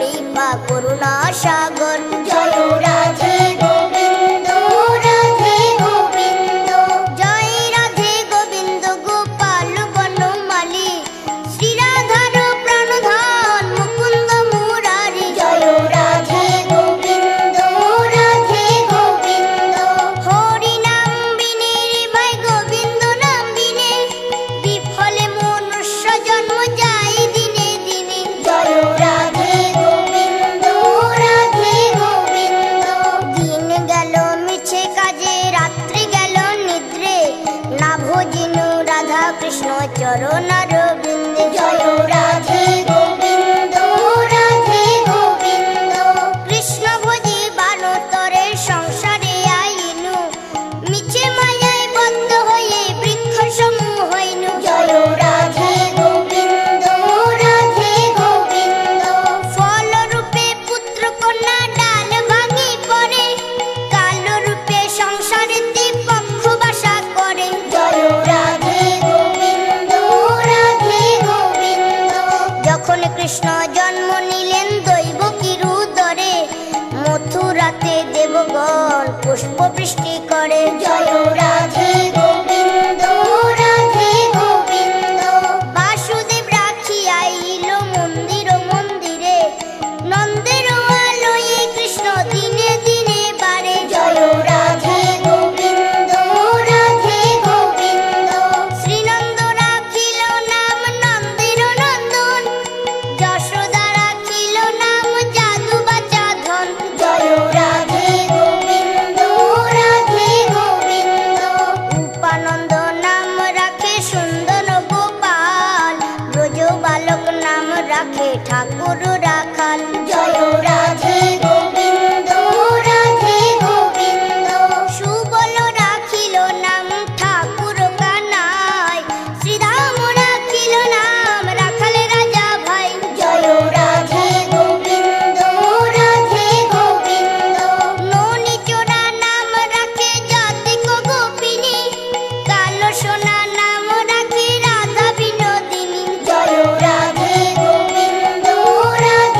কৃপা করুণা সাগর। জয় রাধে গোবিন্দ রাধে গোবিন্দ, জয় রাধে গোবিন্দ গোপাল বনমালী, শ্রীরাধার প্রাণধন মুকুন্দ মুরারি। জয় রাধে গোবিন্দ রাধে গোবিন্দ, হরি নাম বিনে রে ভাই গোবিন্দ নাম বিনে, বিফলে মনুষ্য জন্ম যায় দিনে দিনে। জয় রাধে গোবিন্দ রাধে গোবিন্দ, দিন গেল মিছে কাজে রাত্রি গেল নিদ্রে, না ভজিনু রাধা কৃষ্ণ চরণার বৃন্দে। জয় রাধে গোবিন্দ রাধে গোবিন্দ, কৃষ্ণ ভজি বানতরে সংসারে আইনু, মিছে মায়ায় বদ্ধ হয়ে বৃক্ষ সমূহ হইনু। জয় রাধে গোবিন্দ রাধে গোবিন্দ, ফলরূপে পুত্র কন্যা ডাল ভাঙি পড়ে, কালরূপে সংসারেতে পক্ষ বাসা করে। জয় রাধে গোবিন্দ রাধে গোবিন্দ, যখন কৃষ্ণ জন্ম নিলেন দৈবকীর উদরে, মথুরাতে দেবগণ পুষ্প বৃষ্টি করে। জয় রাধে গোবিন্দ রাধে গোবিন্দ, বাসুদেব রাখি আইল মন্দির মন্দিরে, নন্দের আলোয়ে কৃষ্ণ দিনে দিনে বাড়ে। জয় রাধে গোবিন্দ রাধে গোবিন্দ, শ্রীনন্দ রাখিল নাম নন্দের নন্দন, যশোদা রাখিল নাম জাদু বাচা ধন। জয় রাধে গোবিন্দ রাধে গোবিন্দ, উপানন্দ নাম রাখে সুন্দর গোপাল, ব্রজ বালক নাম রাখে ঠাকুর রাখাল। জয় রাধে গোবিন্দ রাধে গোবিন্দ, সুবল রাখিল নাম ঠাকুর কানাই, শ্রীরাম রাখিল নাম রাখাল রাজা ভাই। জয় রাধে গোবিন্দ রাধে গোবিন্দ, ননি চোরা নাম রাখে জাতিক গোপিনী, কালো সোনা নাম রাখে রাধা বিনোদিনী। জয় রাধে গোবিন্দ রাধে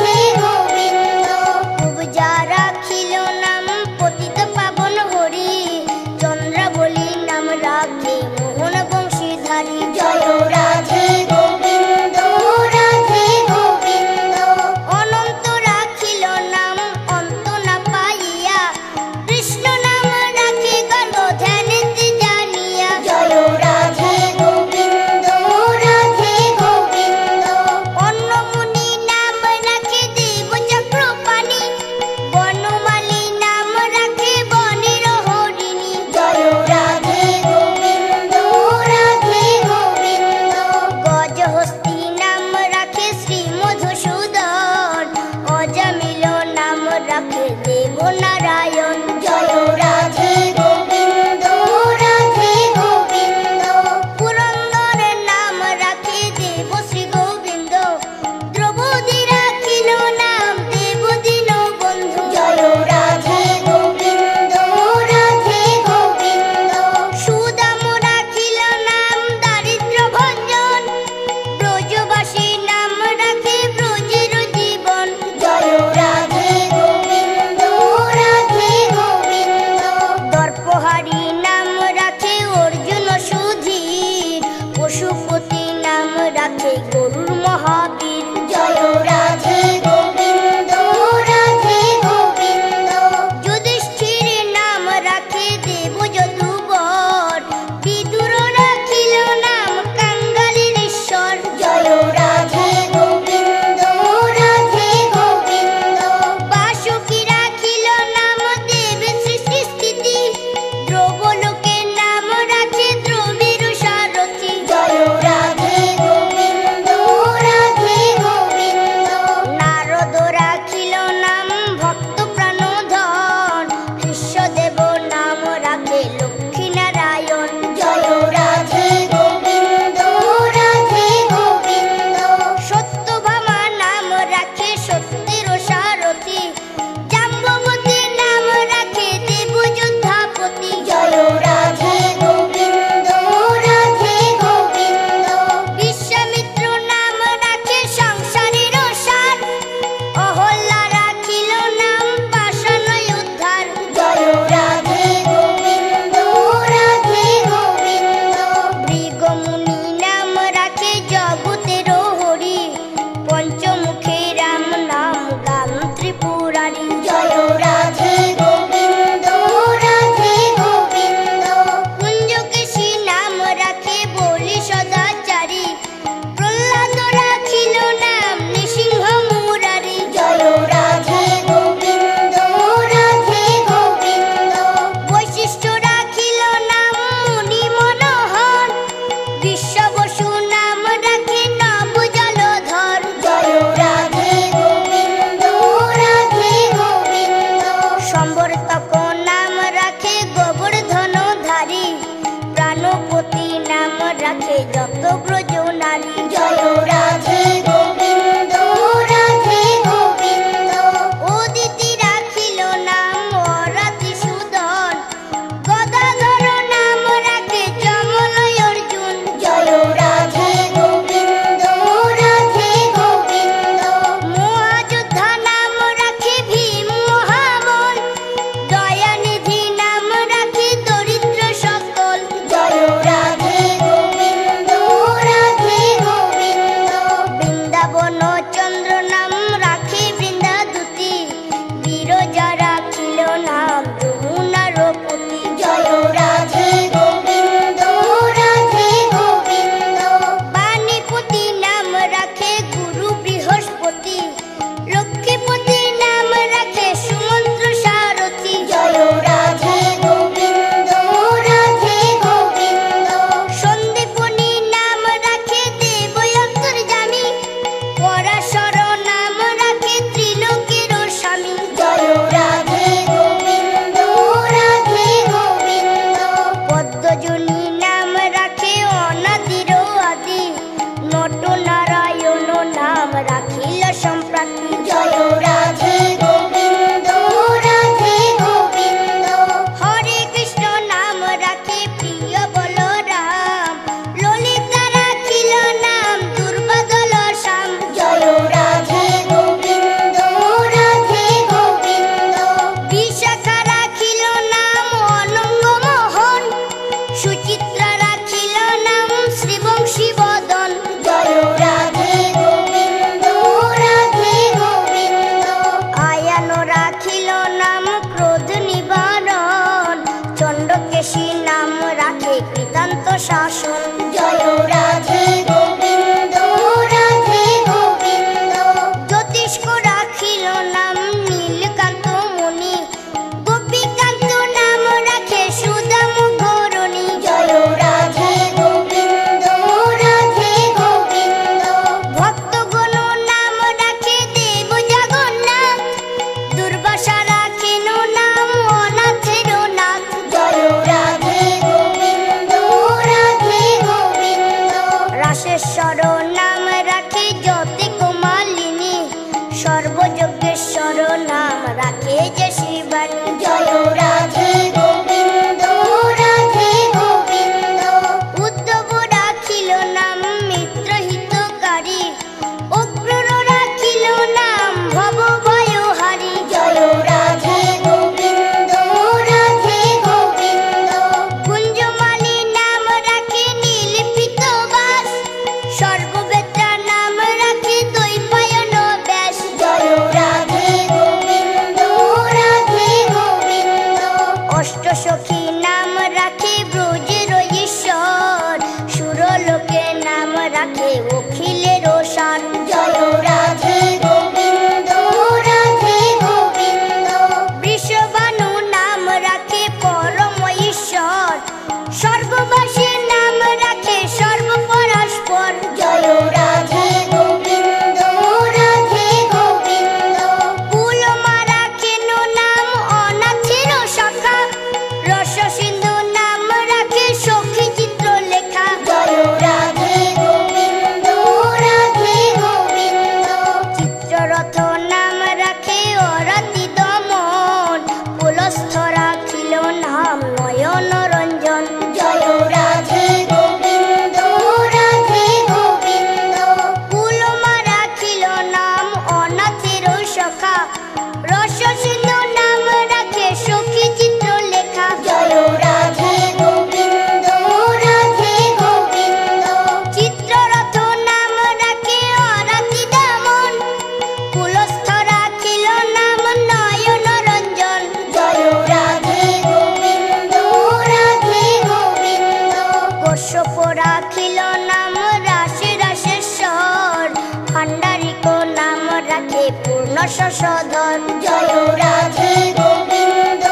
পূর্ণ শশধর। জয় রাধে গোবিন্দ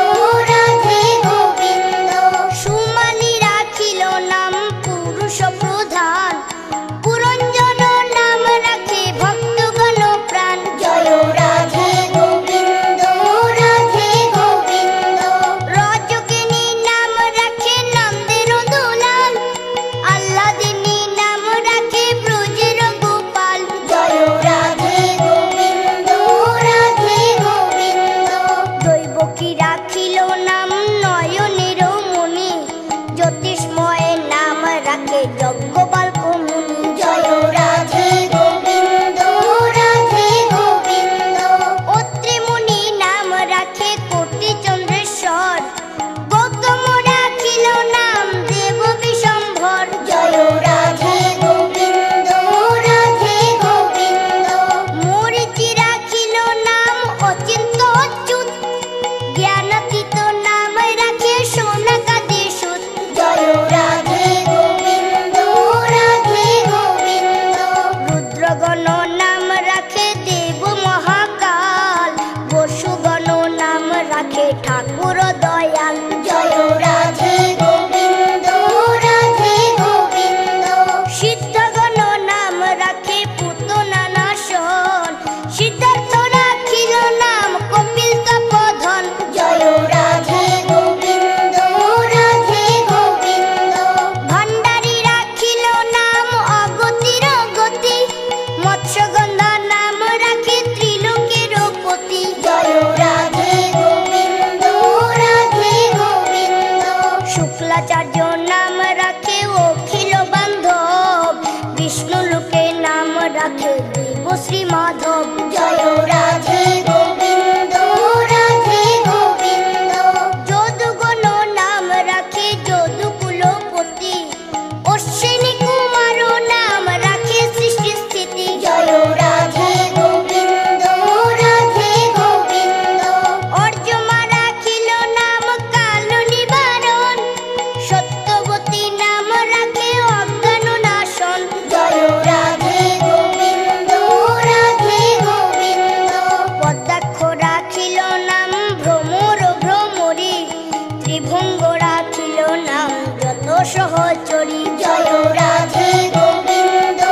রাধে গোবিন্দ। সুমালি রাখিল নাম পুরুষ প্রধান, পুরঞ্জন নাম রাখে ভক্তগণ প্রাণ। জয় রাধে গোবিন্দ রাধে গোবিন্দ। রজকিনী নাম রাখে নন্দের দুলাল, আল্লাদিনী নাম রাখে ব্রজের গোপাল। জয় রাধে গোবিন্দ রাধে গোবিন্দ। দৈবকী রাখিল নাম নয়নের মণি, জ্যোতিষ্ময় নাম রাখে যজ্ঞবাল্ক মুনি। জয় রাধে গোবিন্দ রাধে গোবিন্দ। অত্রি মুনি নাম রাখে কোটি চন্দ্রেশ্বর, গৌতম রাখিল নাম দেব বিশম্ভর। জয় রাধে গোবিন্দ রাধে গোবিন্দ। মরিচি রাখিল নাম অচিন্ত অচ্যুত, জ্ঞানাতীত নাম রাখে সোনাকাদি সুত। জয় রাধে গোবিন্দ রাধে গোবিন্দ। রুদ্রগণ নাম রাখে দেব মহাকাল, বসুগণ নাম রাখে ঠাকুর দয়াল। জয় রাধে গোবিন্দ রাধে গোবিন্দ। সিদ্ধগণ নাম রাখে পুতনা নাশন, সিদ্ধার্থ রাখিল নাম কপিল তপোধন। জয় রাধে গোবিন্দ রাধে গোবিন্দ। ভান্ডারী রাখিল নাম অগতির গতি, মৎস্যগন্ধা নাম রাখে ত্রিলোকের পতি। জয় রাধে গোবিন্দ রাধে গোবিন্দ। শুক্লাচার্য নাম রাখে অখিল বান্ধব, বিষ্ণু লোকে নাম রাখে দেব শ্রী মাধব। জয় রাধে গোবিন্দ রাধে গোবিন্দ। যদুগণ নাম রাখে যদুকুলপতি, অশ্বিনী কুমার নাম রাখে সৃষ্টি স্থিতি। জয় রাধে গোবিন্দ রাধে গোবিন্দ। অর্যমা রাখিল নাম কাল নিবারণ, সত্যবতী নাম রাখে অজ্ঞান নাশন। জয় রাধে গোবিন্দ রাধে গোবিন্দ। পদ্মাক্ষ রাখিল নাম ভ্রমর ভ্রমরী, ত্রিভঙ্গ রাখিল নাম যত সহচরী। জয় রাধে গোবিন্দ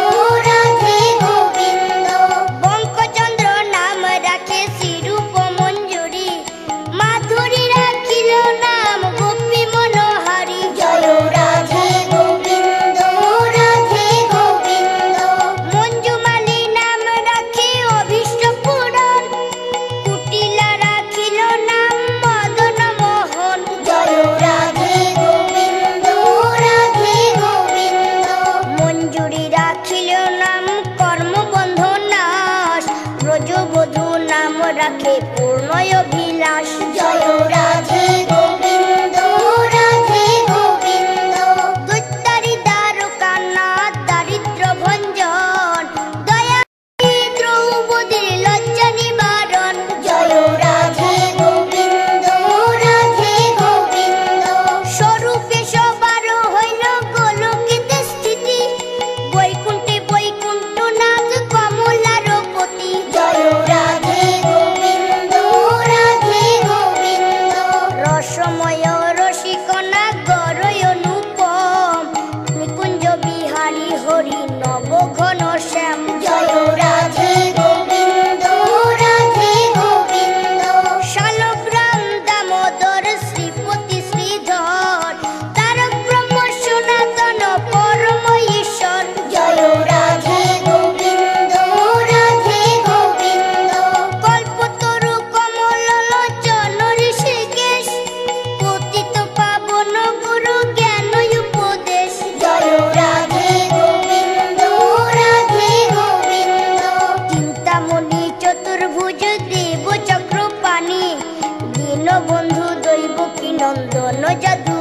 রাধে গোবিন্দ। বঙ্কচন্দ্র নাম রাখে শ্রীরূপ মঞ্জুরি, মাধুরী রাখিল নাম গোপী মনোহারী। জয় রাধে গোবিন্দ রাধে গোবিন্দ। মঞ্জুমালী নাম রাখে অভীষ্ট পূরণ, কুটিলা রাখিল নাম মদন মোহন। জয় রাধে গোবিন্দ রাধে গোবিন্দ। মঞ্জুরি রাখিল নাম কর্মবন্ধ নাশ, ব্রজবধূ নাম রাখে পূর্ণয় অভিলাষ। জয় রাধে গোবিন্দ রাধে গোবিন্দ। দৈত্যারি দ্বারকানাথ দারিদ্র ভঞ্জন, দয়া দ্রৌপদীর লজ্জা নিবারণ। জয় রাধে গোবিন্দ রাধে গোবিন্দ। স্বরূপে সবার হইল গোলকেতে স্থিতি, বৈকুণ্ঠে বৈকুণ্ঠনাথ কমলার পতি। জয় রাধে গোবিন্দ রাধে গোবিন্দ। রসময় রসিকনা গরয় অনুপম, নিকুঞ্জ বিহারী হরি নব ঘন শ্যাম। জয় রাধে গোবিন্দ রাধে গোবিন্দ। শালগ্রাম দামোদর শ্রীপতি শ্রীধর, তারক ব্রহ্ম সনাতন পরম ঈশ্বর। জয় রাধে গোবিন্দ রাধে গোবিন্দ। কল্পতরু কমল লোচন ঋষিকেশ, পতিত পাবন গুরু জ্ঞান উপদেশ। জয় রাধে গোবিন্দ রাধে গোবিন্দ। চিন্তামণি চতুর্ভুজ দেব চক্রপাণি, দীনবন্ধু দৈবকী নন্দন যদু